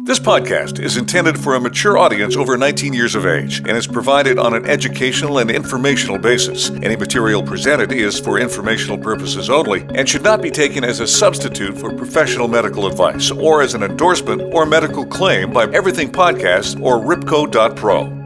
This podcast is intended for a mature audience over 19 years of age and is provided on an educational and informational basis. Any material presented is for informational purposes only and should not be taken as a substitute for professional medical advice or as an endorsement or medical claim by Everything Podcast or Ripco.pro.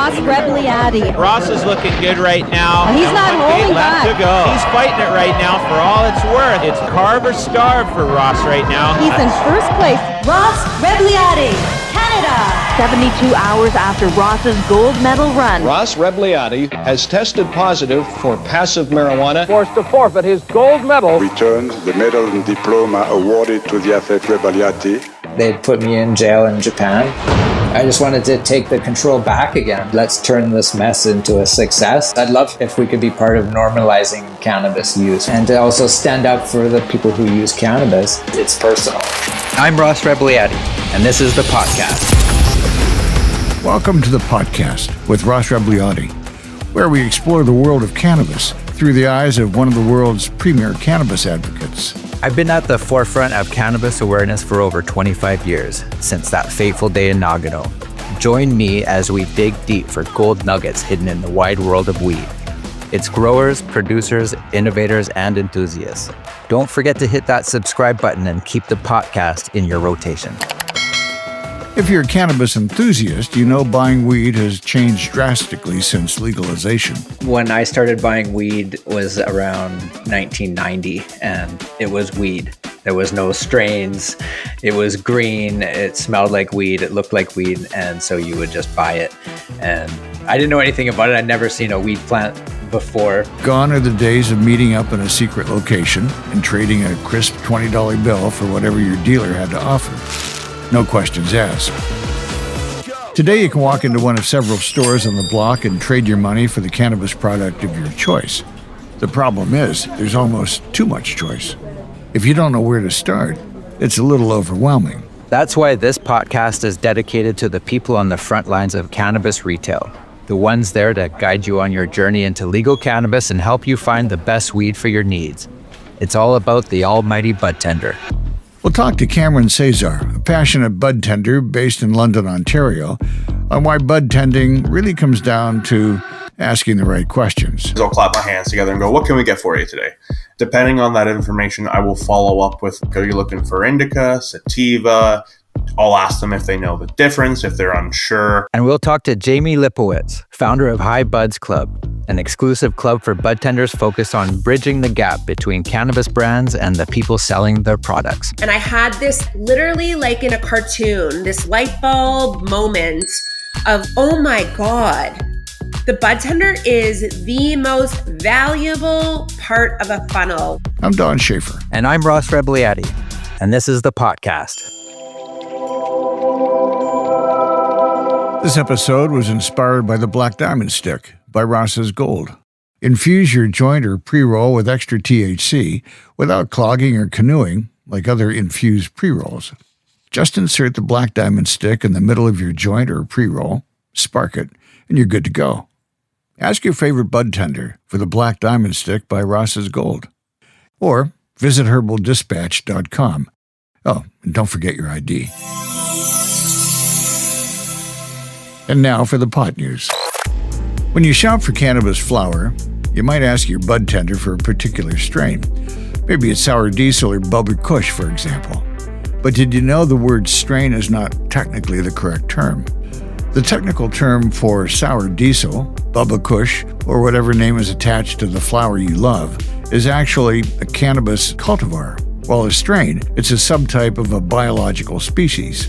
Ross Rebagliati. Ross is looking good right now. He's not holding back. Left to go. He's fighting it right now for all it's worth. It's carve or starve for Ross right now. He's in first place. Ross Rebagliati, Canada. 72 hours after Ross's gold medal run. Ross Rebagliati has tested positive for passive marijuana. Forced to forfeit his gold medal. Returned the medal and diploma awarded to the athlete Rebagliati. They'd put me in jail in Japan. I just wanted to take the control back again. Let's turn this mess into a success. I'd love if we could be part of normalizing cannabis use and to also stand up for the people who use cannabis. It's personal. I'm Ross Rebagliati, and this is the Potcast. Welcome to the Potcast with Ross Rebagliati, where we explore the world of cannabis through the eyes of one of the world's premier cannabis advocates. I've been at the forefront of cannabis awareness for over 25 years, since that fateful day in Nagano. Join me as we dig deep for gold nuggets hidden in the wide world of weed. It's growers, producers, innovators, and enthusiasts. Don't forget to hit that subscribe button and keep the podcast in your rotation. If you're a cannabis enthusiast, you know buying weed has changed drastically since legalization. When I started buying weed was around 1990, and it was weed. There was no strains. It was green. It smelled like weed. It looked like weed, and so you would just buy it. And I didn't know anything about it. I'd never seen a weed plant before. Gone are the days of meeting up in a secret location and trading a crisp $20 bill for whatever your dealer had to offer. No questions asked. Today you can walk into one of several stores on the block and trade your money for the cannabis product of your choice. The problem is, there's almost too much choice. If you don't know where to start, it's a little overwhelming. That's why this podcast is dedicated to the people on the front lines of cannabis retail, the ones there to guide you on your journey into legal cannabis and help you find the best weed for your needs. It's all about the almighty Budtender. We'll talk to Cameron Csaszar, a passionate budtender based in London, Ontario, on why budtending really comes down to asking the right questions. I'll clap my hands together and go, what can we get for you today? Depending on that information, I will follow up with, are you looking for indica, sativa? I'll ask them if they know the difference, if they're unsure. And we'll talk to Jaime Lipowitz, founder of High Buds Club, an exclusive club for budtenders focused on bridging the gap between cannabis brands and the people selling their products. And I had this literally like in a cartoon, this light bulb moment of, oh my God, the budtender is the most valuable part of a funnel. I'm Don Schaefer. And I'm Ross Rebagliati. And this is the Potcast. This episode was inspired by the Black Diamond Stick by Ross's Gold. Infuse your joint or pre-roll with extra THC without clogging or canoeing like other infused pre-rolls. Just insert the Black Diamond Stick in the middle of your joint or pre-roll, spark it, and you're good to go. Ask your favorite budtender for the Black Diamond Stick by Ross's Gold. Or visit herbaldispatch.com. Oh, and don't forget your ID. And now for the pot news. When you shop for cannabis flower, you might ask your budtender for a particular strain. Maybe it's sour diesel or Bubba Kush, for example. But did you know the word strain is not technically the correct term? The technical term for sour diesel, Bubba Kush, or whatever name is attached to the flower you love, is actually a cannabis cultivar, while a strain, it's a subtype of a biological species.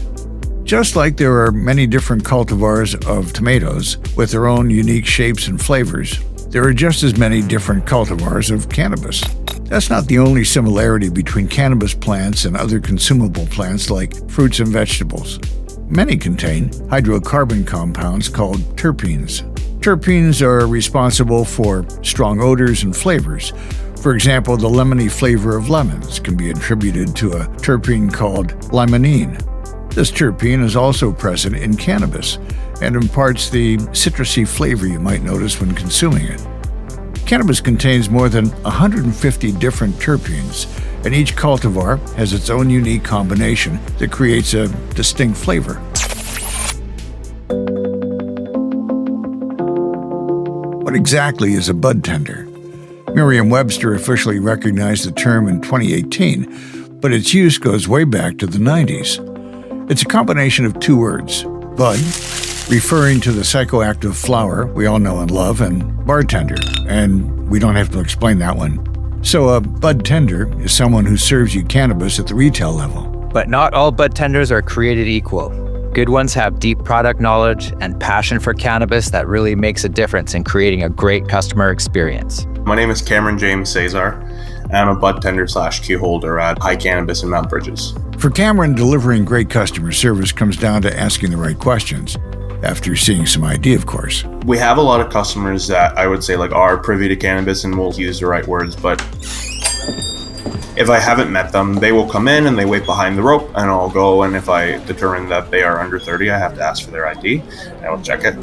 Just like there are many different cultivars of tomatoes with their own unique shapes and flavors, there are just as many different cultivars of cannabis. That's not the only similarity between cannabis plants and other consumable plants like fruits and vegetables. Many contain hydrocarbon compounds called terpenes. Terpenes are responsible for strong odors and flavors. For example, the lemony flavor of lemons can be attributed to a terpene called limonene. This terpene is also present in cannabis and imparts the citrusy flavor you might notice when consuming it. Cannabis contains more than 150 different terpenes, and each cultivar has its own unique combination that creates a distinct flavor. What exactly is a budtender? Merriam-Webster officially recognized the term in 2018, but its use goes way back to the 90s. It's a combination of two words, bud, referring to the psychoactive flower we all know and love, and bartender, and we don't have to explain that one. So a budtender is someone who serves you cannabis at the retail level. But not all budtenders are created equal. Good ones have deep product knowledge and passion for cannabis that really makes a difference in creating a great customer experience. My name is Cameron James Csaszar. I'm a budtender / key holder at High Cannabis in Mount Bridges. For Cameron, delivering great customer service comes down to asking the right questions, after seeing some ID, of course. We have a lot of customers that I would say are privy to cannabis and will use the right words, but if I haven't met them, they will come in and they wait behind the rope and I'll go, and if I determine that they are under 30, I have to ask for their ID and I will check it.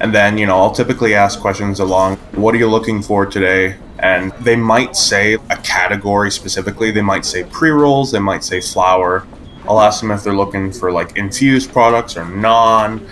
And then, I'll typically ask questions along, what are you looking for today? And they might say a category specifically. They might say pre-rolls, they might say flower. I'll ask them if they're looking for infused products or non.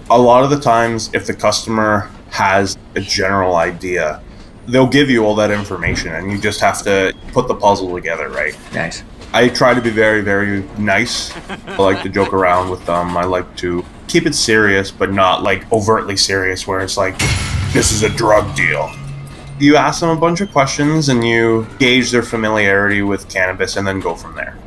A lot of the times, if the customer has a general idea, they'll give you all that information and you just have to put the puzzle together, right? Nice. I try to be very, very nice. I like to joke around with them. I like to keep it serious, but not overtly serious where it's this is a drug deal. You ask them a bunch of questions and you gauge their familiarity with cannabis and then go from there.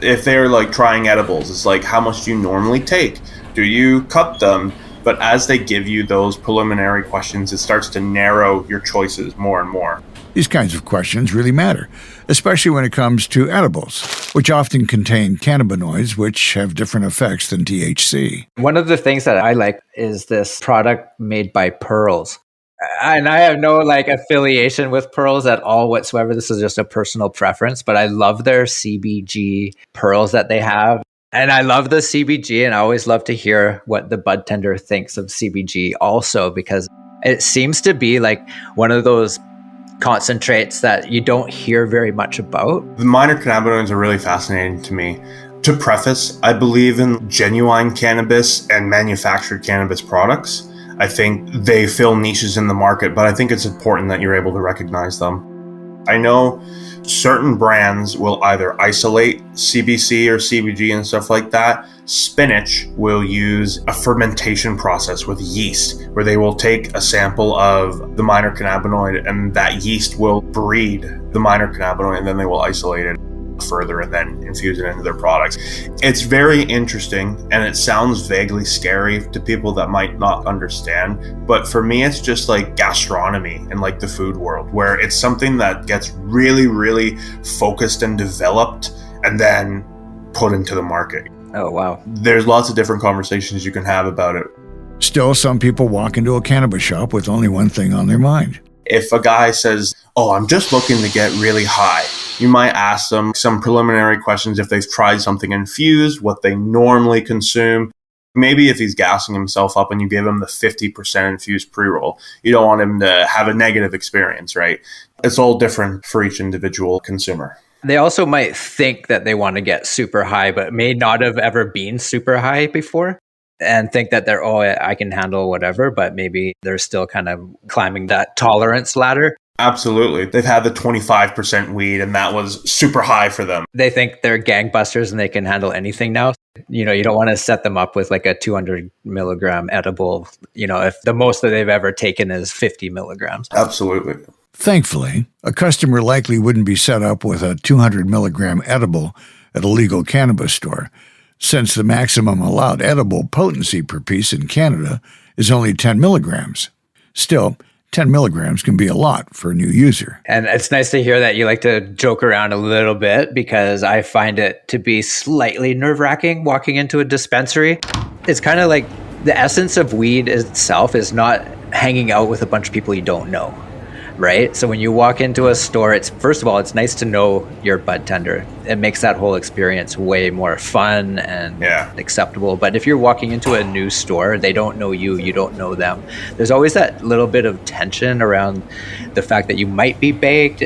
If they're trying edibles, it's how much do you normally take? Do you cut them? But as they give you those preliminary questions, it starts to narrow your choices more and more. These kinds of questions really matter, especially when it comes to edibles, which often contain cannabinoids which have different effects than THC. One of the things that I like is this product made by Pearls. And I have no affiliation with Pearls at all whatsoever. This is just a personal preference, but I love their CBG pearls that they have. And I love the CBG, and I always love to hear what the budtender thinks of CBG also, because it seems to be one of those concentrates that you don't hear very much about. The minor cannabinoids are really fascinating to me. To preface, I believe in genuine cannabis and manufactured cannabis products. I think they fill niches in the market, but I think it's important that you're able to recognize them. I know certain brands will either isolate CBC or CBG and stuff like that. Spinach will use a fermentation process with yeast, where they will take a sample of the minor cannabinoid and that yeast will breed the minor cannabinoid and then they will isolate it further and then infuse it into their products. It's very interesting and it sounds vaguely scary to people that might not understand, but for me it's just gastronomy and the food world, where it's something that gets really, really focused and developed and then put into the market. Oh, wow. There's lots of different conversations you can have about it. Still, some people walk into a cannabis shop with only one thing on their mind. If a guy says, I'm just looking to get really high, you might ask them some preliminary questions if they've tried something infused, what they normally consume. Maybe if he's gassing himself up and you give him the 50% infused pre-roll, you don't want him to have a negative experience, right? It's all different for each individual consumer. They also might think that they want to get super high, but may not have ever been super high before, and think that I can handle whatever, but maybe they're still kind of climbing that tolerance ladder. Absolutely. They've had the 25% weed and that was super high for them. They think they're gangbusters and they can handle anything now. You don't want to set them up with a 200 milligram edible, if the most that they've ever taken is 50 milligrams. Absolutely. Thankfully, a customer likely wouldn't be set up with a 200 milligram edible at a legal cannabis store, since the maximum allowed edible potency per piece in Canada is only 10 milligrams. Still, 10 milligrams can be a lot for a new user. And it's nice to hear that you like to joke around a little bit, because I find it to be slightly nerve-wracking walking into a dispensary. It's kind of the essence of weed itself is not hanging out with a bunch of people you don't know. right? So when you walk into a store, it's first of all, it's nice to know your Budtender. It makes that whole experience way more fun and acceptable. But if you're walking into a new store, they don't know you, you don't know them. There's always that little bit of tension around the fact that you might be baked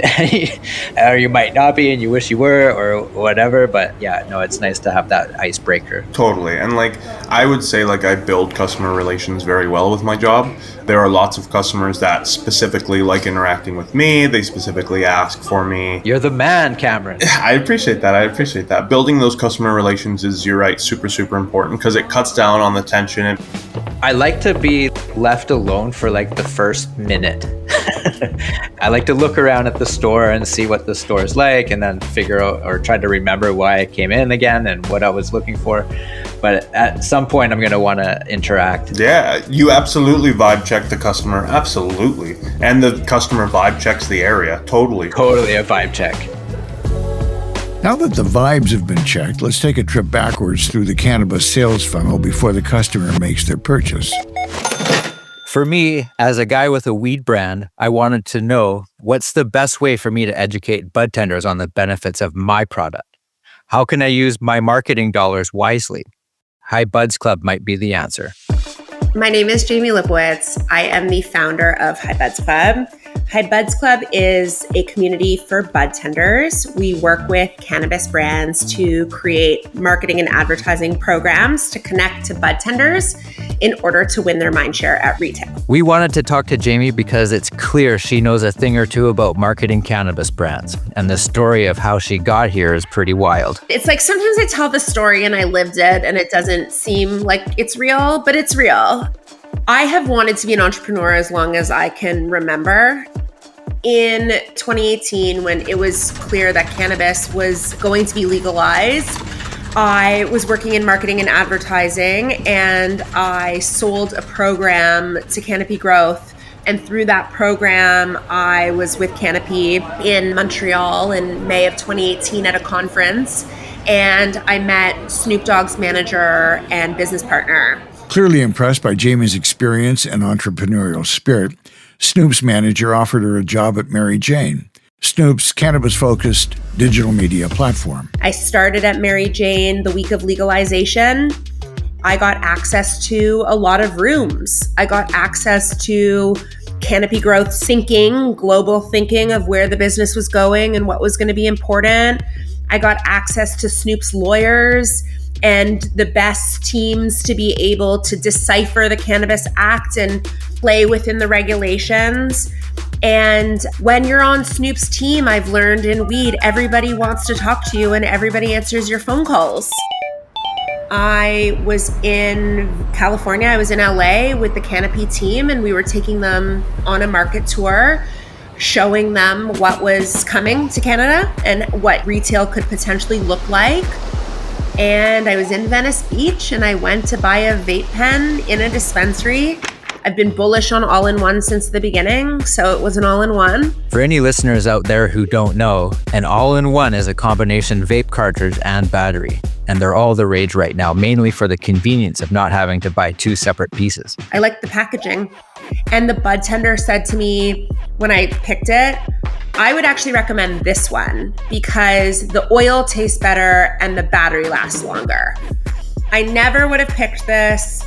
or you might not be and you wish you were or whatever. But yeah, no, it's nice to have that icebreaker. Totally. And like, I would say like I build customer relations very well with my job. There are lots of customers that specifically like interacting with me. They specifically ask for me. You're the man, Cameron. I appreciate that. Building those customer relations is, you're right, super, super important because it cuts down on the tension. I like to be left alone for like the first minute. I like to look around at the store and see what the store is like and then figure out or try to remember why I came in again and what I was looking for. But at some point, I'm going to want to interact. Yeah, you absolutely vibe check the customer. Absolutely. And the customer vibe checks the area. Totally. Totally a vibe check. Now that the vibes have been checked, let's take a trip backwards through the cannabis sales funnel before the customer makes their purchase. For me, as a guy with a weed brand, I wanted to know what's the best way for me to educate budtenders on the benefits of my product. How can I use my marketing dollars wisely? Hi Buds Club might be the answer. My name is Jaime Lipowitz. I am the founder of Hi Buds Club. Hi Buds Club is a community for budtenders. We work with cannabis brands to create marketing and advertising programs to connect to budtenders in order to win their mindshare at retail. We wanted to talk to Jaime because it's clear she knows a thing or two about marketing cannabis brands, and the story of how she got here is pretty wild. It's like sometimes I tell the story and I lived it and it doesn't seem like it's real, but it's real. I have wanted to be an entrepreneur as long as I can remember. In 2018, when it was clear that cannabis was going to be legalized, I was working in marketing and advertising, and I sold a program to Canopy Growth. And through that program, I was with Canopy in Montreal in May of 2018 at a conference, and I met Snoop Dogg's manager and business partner. Clearly impressed by Jaime's experience and entrepreneurial spirit, Snoop's manager offered her a job at Mary Jane, Snoop's cannabis-focused digital media platform. I started at Mary Jane the week of legalization. I got access to a lot of rooms. I got access to Canopy Growth thinking, global thinking of where the business was going and what was going to be important. I got access to Snoop's lawyers and the best teams to be able to decipher the Cannabis Act and play within the regulations. And when you're on Snoop's team, I've learned in weed, everybody wants to talk to you and everybody answers your phone calls. I was in California, I was in LA with the Canopy team, and we were taking them on a market tour, showing them what was coming to Canada and what retail could potentially look like. And I was in Venice Beach and I went to buy a vape pen in a dispensary. I've been bullish on all-in-one since the beginning, so it was an all-in-one. For any listeners out there who don't know, an all-in-one is a combination vape cartridge and battery. And they're all the rage right now, mainly for the convenience of not having to buy two separate pieces. I like the packaging. And the Budtender said to me when I picked it, I would actually recommend this one because the oil tastes better and the battery lasts longer. I never would have picked this,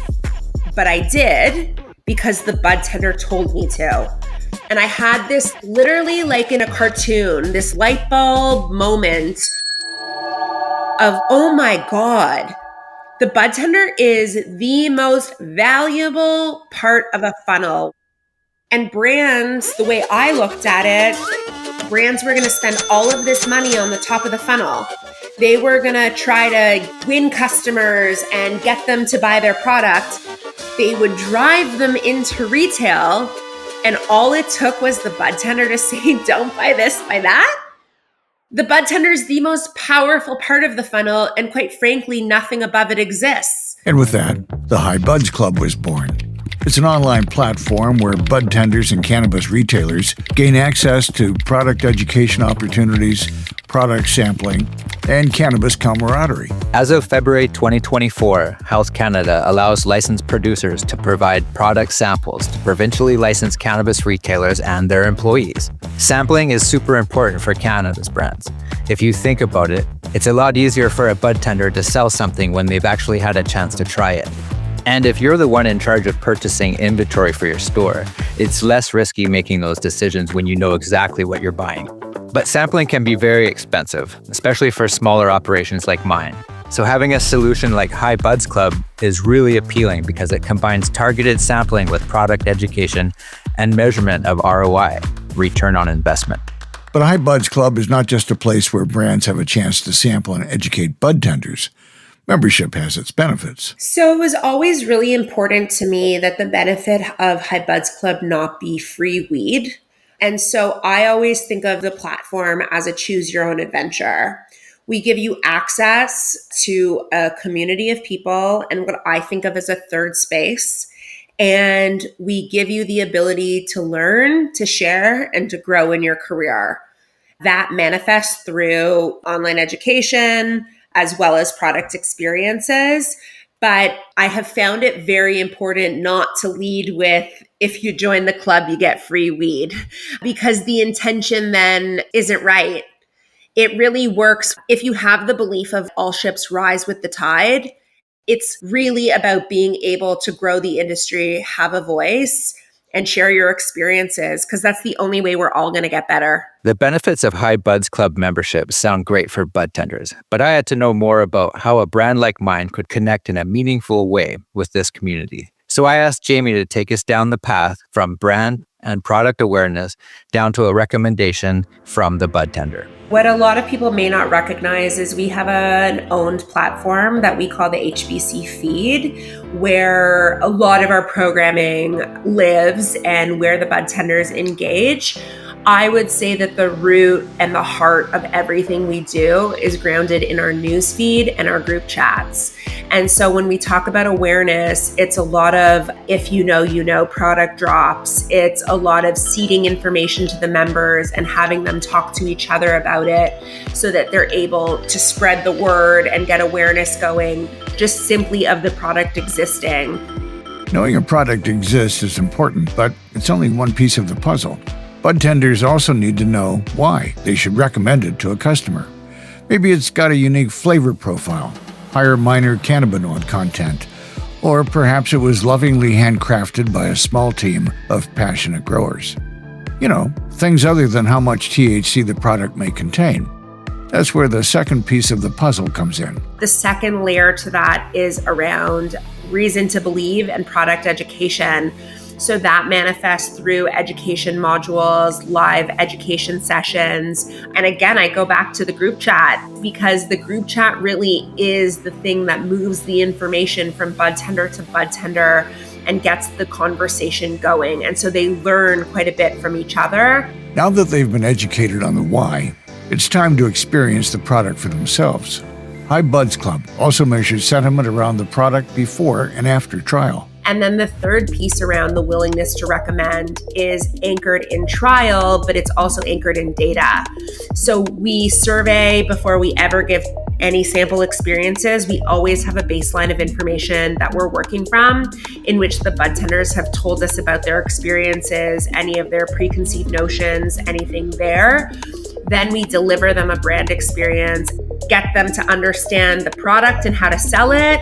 but I did because the Budtender told me to. And I had this literally like in a cartoon, this light bulb moment of, oh my God, the Budtender is the most valuable part of a funnel. And brands, the way I looked at it, brands were going to spend all of this money on the top of the funnel. They were going to try to win customers and get them to buy their product. They would drive them into retail, and all it took was the Budtender to say, don't buy this, buy that. The Budtender is the most powerful part of the funnel, and quite frankly, nothing above it exists. And with that, the Hi Buds Club was born. It's an online platform where budtenders and cannabis retailers gain access to product education opportunities, product sampling, and cannabis camaraderie. As of February 2024, Health Canada allows licensed producers to provide product samples to provincially licensed cannabis retailers and their employees. Sampling is super important for cannabis brands. If you think about it, it's a lot easier for a budtender to sell something when they've actually had a chance to try it. And if you're the one in charge of purchasing inventory for your store, it's less risky making those decisions when you know exactly what you're buying. But sampling can be very expensive, especially for smaller operations like mine. So having a solution like High Buds Club is really appealing because it combines targeted sampling with product education and measurement of ROI, return on investment. But High Buds Club is not just a place where brands have a chance to sample and educate budtenders. Membership has its benefits. So it was always really important to me that the benefit of High Buds Club not be free weed. And so I always think of the platform as a choose your own adventure. We give you access to a community of people and what I think of as a third space. And we give you the ability to learn, to share, and to grow in your career. That manifests through online education, as well as product experiences. But I have found it very important not to lead with, if you join the club, you get free weed, because the intention then isn't right. It really works if you have the belief of all ships rise with the tide. It's really about being able to grow the industry, have a voice, and share your experiences, because that's the only way we're all going to get better. The benefits of High Buds Club membership sound great for budtenders, but I had to know more about how a brand like mine could connect in a meaningful way with this community. So I asked Jaime to take us down the path from brand and product awareness down to a recommendation from the budtender. What a lot of people may not recognize is we have an owned platform that we call the HBC feed, where a lot of our programming lives and where the budtenders engage. I would say that the root and the heart of everything we do is grounded in our news feed and our group chats. And so when we talk about awareness, it's a lot of if you know product drops. It's a lot of seeding information to the members and having them talk to each other about it so that they're able to spread the word and get awareness going just simply of the product existing. Knowing a product exists is important, but it's only one piece of the puzzle. Budtenders also need to know why they should recommend it to a customer. Maybe it's got a unique flavor profile, higher minor cannabinoid content, or perhaps it was lovingly handcrafted by a small team of passionate growers. You know, things other than how much THC the product may contain. That's where the second piece of the puzzle comes in. The second layer to that is around reason to believe and product education. So that manifests through education modules, live education sessions. And again, I go back to the group chat because the group chat really is the thing that moves the information from budtender to budtender and gets the conversation going. And so they learn quite a bit from each other. Now that they've been educated on the why, it's time to experience the product for themselves. High Buds Club also measures sentiment around the product before and after trial. And then the third piece around the willingness to recommend is anchored in trial, but it's also anchored in data. So we survey before we ever give any sample experiences. We always have a baseline of information that we're working from, in which the budtenders have told us about their experiences, any of their preconceived notions, anything there. Then we deliver them a brand experience, get them to understand the product and how to sell it,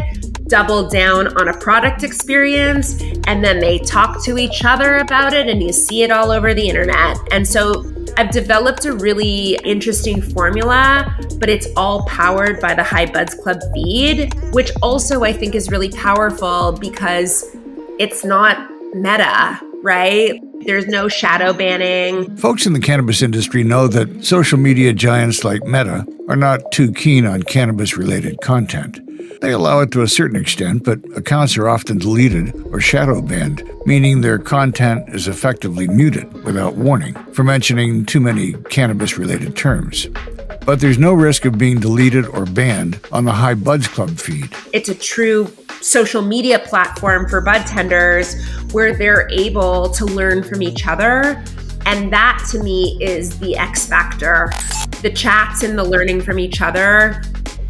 double down on a product experience, and then they talk to each other about it and you see it all over the internet. And so I've developed a really interesting formula, but it's all powered by the High Buds Club feed, which also I think is really powerful because it's not meta, right? There's no shadow banning. Folks in the cannabis industry know that social media giants like Meta are not too keen on cannabis-related content. They allow it to a certain extent, but accounts are often deleted or shadow banned, meaning their content is effectively muted without warning for mentioning too many cannabis-related terms. But there's no risk of being deleted or banned on the High Buds Club feed. It's a true social media platform for budtenders where they're able to learn from each other. And that to me is the X factor. the chats and the learning from each other,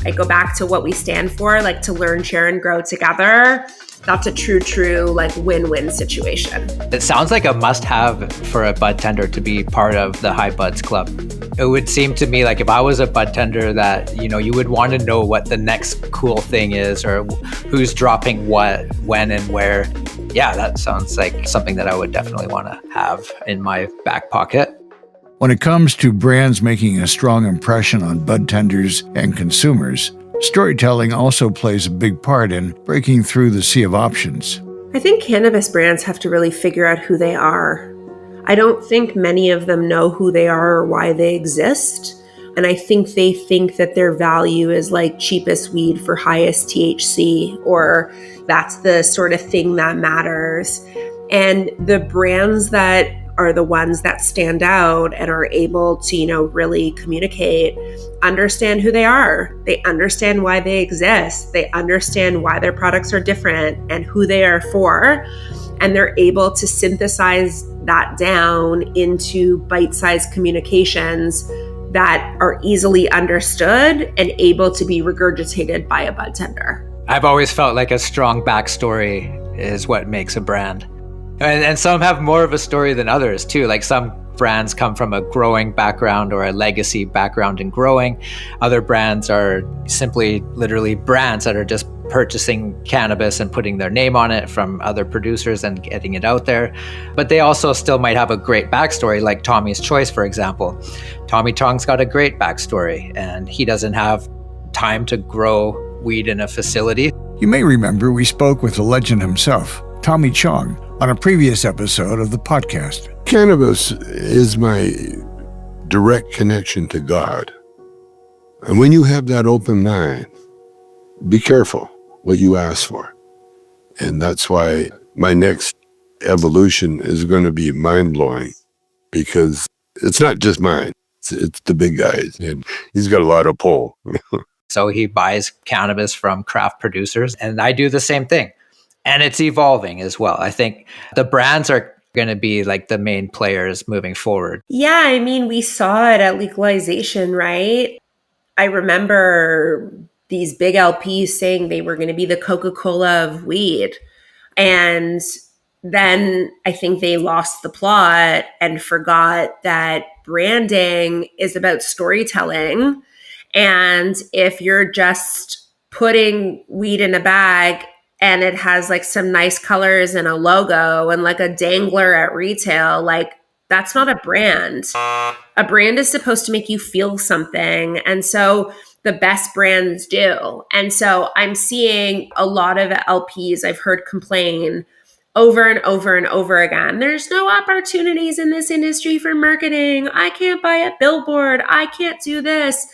I go back to what we stand for, like to learn, share, and grow together. That's a true, like win-win situation. It sounds like a must-have for a budtender to be part of the High Buds Club. It would seem to me like if I was a budtender that, you would want to know what the next cool thing is or who's dropping what, when, and where. Yeah, that sounds like something that I would definitely want to have in my back pocket. When it comes to brands making a strong impression on budtenders and consumers, storytelling also plays a big part in breaking through the sea of options. I think cannabis brands have to really figure out who they are. I don't think many of them know who they are or why they exist. And I think they think that their value is like cheapest weed for highest THC, or that's the sort of thing that matters. And the brands that are the ones that stand out and are able to, really communicate, understand who they are. They understand why they exist. They understand why their products are different and who they are for. And they're able to synthesize that down into bite-sized communications that are easily understood and able to be regurgitated by a budtender. I've always felt like a strong backstory is what makes a brand. And some have more of a story than others too. Like some brands come from a growing background or a legacy background in growing. Other brands are simply literally brands that are just purchasing cannabis and putting their name on it from other producers and getting it out there. But they also still might have a great backstory, like Tommy's Choice, for example. Tommy Chong's got a great backstory and he doesn't have time to grow weed in a facility. You may remember we spoke with the legend himself, Tommy Chong, on a previous episode of the podcast. Cannabis is my direct connection to God. And when you have that open mind, be careful what you ask for. And that's why my next evolution is going to be mind-blowing, because it's not just mine, it's the big guys, and he's got a lot of pull. So he buys cannabis from craft producers, and I do the same thing. And it's evolving as well. I think the brands are going to be like the main players moving forward. Yeah, I mean, we saw it at legalization, right? I remember these big LPs saying they were going to be the Coca-Cola of weed. And then I think they lost the plot and forgot that branding is about storytelling. And if you're just putting weed in a bag and it has like some nice colors and a logo and like a dangler at retail, like that's not a brand. A brand is supposed to make you feel something. And so the best brands do. And so I'm seeing a lot of LPs I've heard complain over and over and over again. There's no opportunities in this industry for marketing. I can't buy a billboard. I can't do this.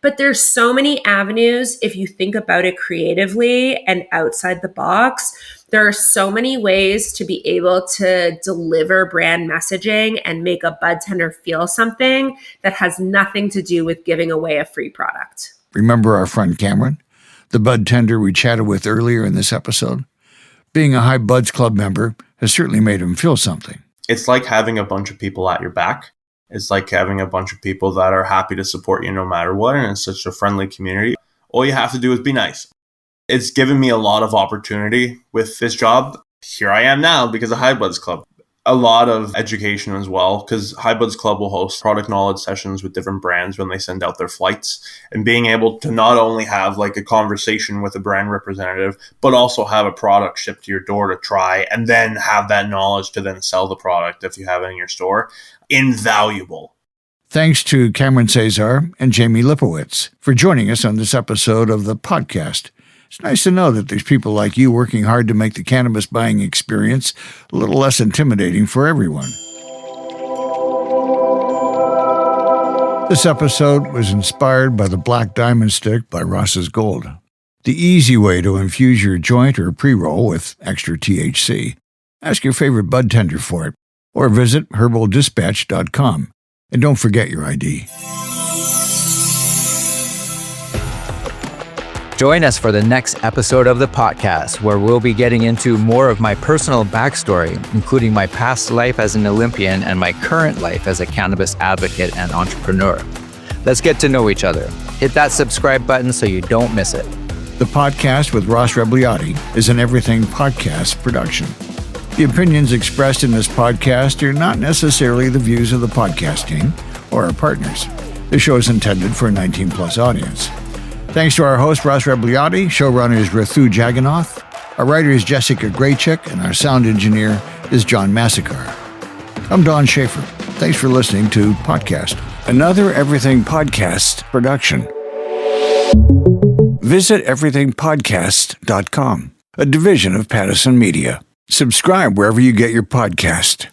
But there's so many avenues if you think about it creatively and outside the box. There are so many ways to be able to deliver brand messaging and make a budtender feel something that has nothing to do with giving away a free product. Remember our friend Cameron, the budtender we chatted with earlier in this episode? Being a High Buds Club member has certainly made him feel something. It's like having a bunch of people at your back. It's like having a bunch of people that are happy to support you no matter what, and it's such a friendly community. All you have to do is be nice. It's given me a lot of opportunity with this job. Here I am now because of High Buds Club. A lot of education as well, because High Buds Club will host product knowledge sessions with different brands when they send out their flights, and being able to not only have like a conversation with a brand representative, but also have a product shipped to your door to try, and then have that knowledge to then sell the product if you have it in your store. Invaluable. Thanks to Cameron Csaszar and Jaime Lipowitz for joining us on this episode of the podcast. It's nice to know that there's people like you working hard to make the cannabis buying experience a little less intimidating for everyone. This episode was inspired by the Black Diamond Stick by Ross's Gold, the easy way to infuse your joint or pre-roll with extra THC. Ask your favorite budtender for it, or visit herbaldispatch.com. And don't forget your ID. Join us for the next episode of the podcast, where we'll be getting into more of my personal backstory, including my past life as an Olympian and my current life as a cannabis advocate and entrepreneur. Let's get to know each other. Hit that subscribe button so you don't miss it. The Podcast with Ross Rebagliati is an Everything Podcast production. The opinions expressed in this podcast are not necessarily the views of the podcast team or our partners. The show is intended for a 19-plus audience. Thanks to our host, Ross Rebagliati, showrunner is Rathu Jagannath, our writer is Jessica Graychick, and our sound engineer is John Massacre. I'm Don Schaefer. Thanks for listening to Potcast, another Everything Podcast production. Visit everythingpodcast.com, a division of Pattison Media. Subscribe wherever you get your podcast.